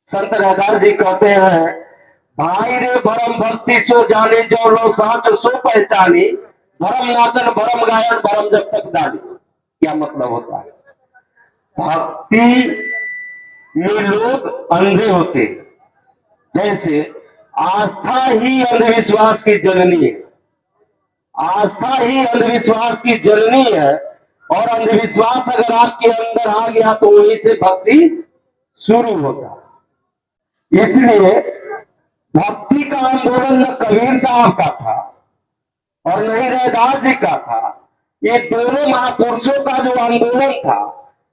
संत रैदास जी कहते हैं, भाई रे भरम भक्ति सो जानी, जो लो साच सो पहचानी, भरम नाचन भरम गायन भरम जब तक डाली। क्या मतलब होता है? भक्ति में लोग अंधे होते हैं। जैसे आस्था ही अंधविश्वास की जननी है, आस्था ही अंधविश्वास की जननी है। और अंधविश्वास अगर आपके अंदर आ गया तो वहीं से भक्ति शुरू होता है। इसलिए भक्ति का आंदोलन न कबीर साहब का था और न ही रैदास जी का था। ये दोनों महापुरुषों का जो आंदोलन था,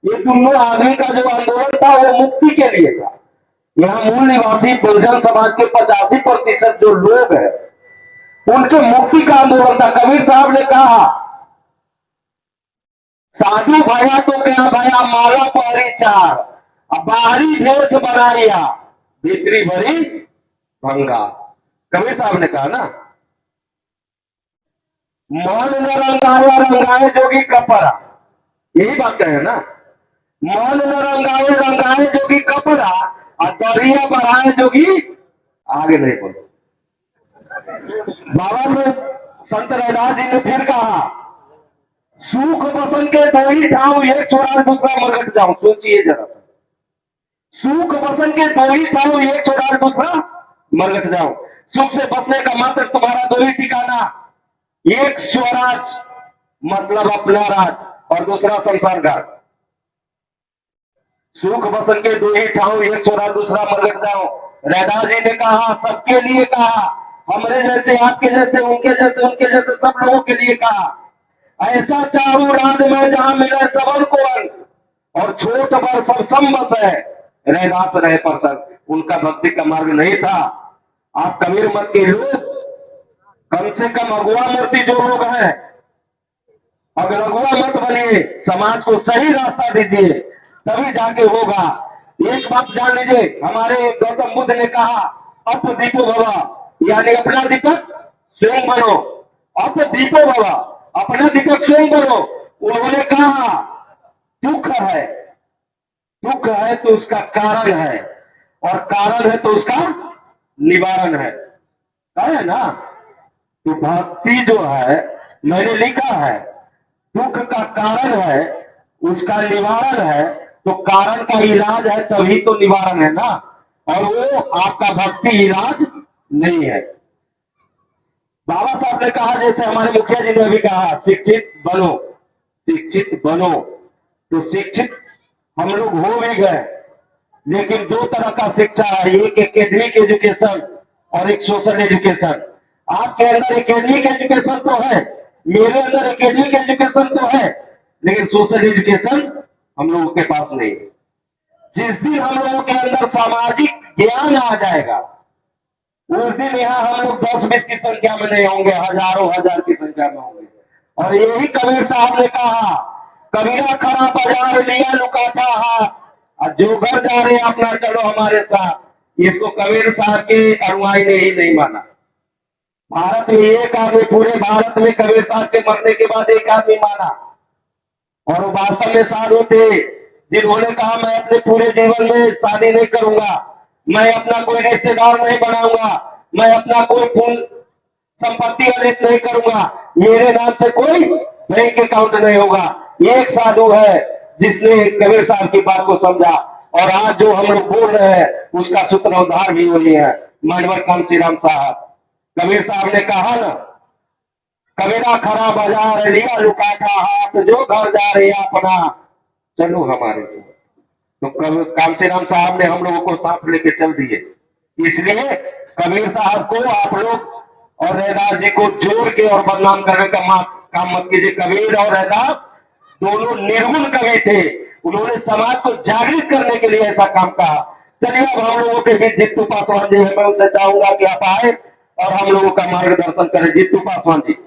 ये दोनों आदमी का जो आंदोलन था, वो मुक्ति के लिए था। यहाँ मूल निवासी बहुजन समाज के 85% जो लोग हैं, उनके मुक्ति का आंदोलन था। कबीर साहब ने कहा, साधु भया तो क्या भया, माला पहरी चार, बाहरी भेष बनाया, भीतरी भरी भंगा। कबीर साहब ने कहा ना, मन न रंगाया रंगाए जोगी कपड़ा, यही बात कहे ना। मन न रंगाए रंगाए जोगी कपड़ा, और दरिया बढ़ाए जोगी आगे नहीं बोलो। बाबा से संत रैदास जी ने फिर कहा, सुख बसन के दो ही ठाव, एक छोड़ा दूसरा मरगट जाऊं। सोचिए जरा, सुख बसन के दो ही ठाव, एक छोड़ा दूसरा मरगट जाऊं। सुख से बसने का मात्र तुम्हारा दो ही ठिकाना, एक स्वराज मतलब अपना राज और दूसरा संसार घाट। सुख बसन के दो ही ठाव, एक छोड़ा दूसरा मरगट जाऊं। रैदास जी ने कहा, सबके लिए कहा, हमरे जैसे आपके जैसे उनके जैसे उनके जैसे सब लोगों के लिए कहा। ऐसा चारू राज में जहां मिले सबन को अंग, और छोट पर सब संबस है, रैदास रहे पर सर। उनका भक्ति का मार्ग नहीं था। आप कबीर मत के लोग, कम से कम अगुआ मूर्ति जो लोग हैं, अगर अगुआ मत बनिए, समाज को सही रास्ता दीजिए, तभी जाके होगा। एक बात जान लीजिए, हमारे गौतम बुद्ध ने कहा, अप दीपो भवा, यानी अपना दीपक स्वयं बनो। अप दीपो भवा, अपना दीपक स्वयं बनो। उन्होंने कहा, दुख है, दुख है तो उसका कारण है, और कारण है तो उसका निवारण है ना। तो भक्ति जो है, मैंने लिखा है, दुख का कारण है, उसका निवारण है। तो कारण का इलाज है तभी तो निवारण है ना, और वो आपका भक्ति इलाज नहीं है। बाबा साहब ने कहा, जैसे हमारे मुखिया जी ने भी कहा, शिक्षित बनो, शिक्षित बनो। तो शिक्षित हम लोग हो भी गए, लेकिन दो तरह का शिक्षा है, एक एकेडमिक एजुकेशन और एक सोशल एजुकेशन। आपके अंदर एकेडमिक एजुकेशन तो है, मेरे अंदर एकेडमिक एजुकेशन तो है, लेकिन सोशल एजुकेशन हम लोगों के पास नहीं है। जिस दिन हम लोगों के अंदर सामाजिक ज्ञान आ जाएगा, उस दिन यहाँ हम लोग 10-20 की संख्या में नहीं होंगे, हजारों हजार की संख्या में होंगे। और यही कबीर साहब ने कहा, कबीरा खरा बाजार लिया लुकाता हाथ, और जो घर जा रहे अपना चलो हमारे साथ। इसको कबीर साहब के अनुयायी ने ही नहीं माना। भारत में एक आदमी, पूरे भारत में कबीर साहब के मरने के बाद एक आदमी माना, और वो वास्तव में साधु थे, जिन्होंने कहा, मैं अपने पूरे जीवन में शादी नहीं करूंगा, मैं अपना कोई रिश्तेदार नहीं बनाऊंगा, मैं अपना कोई पूर्ण संपत्ति अर्जित नहीं करूंगा, मेरे नाम से कोई बैंक अकाउंट नहीं होगा। एक साधु है जिसने कबीर साहब की बात को समझा, और आज जो हम लोग बोल रहे हैं उसका सूत्रधार भी वही है, मानवर कांशीराम साहब। कबीर साहब ने कहा ना, कबीरा खरा बाजार लिया लुकाता हाथ, जो घर जा रहे अपना चलो हमारे साथ। तो कांशीराम साहब ने हम लोगों को साथ लेके चल दिए। इसलिए कबीर साहब को आप लोग और रैदास जी को जोड़ के और बदनाम करने का काम मत कीजिए। कबीर और रैदास दोनों निर्गुण कवि थे, उन्होंने समाज को जागृत करने के लिए ऐसा काम कहा। चलिए अब हम लोगों के बीच जित्तू पासवान जी है, मैं उनसे चाहूंगा कि आप आए और हम लोगों का मार्गदर्शन करें। जित्तू पासवान जी।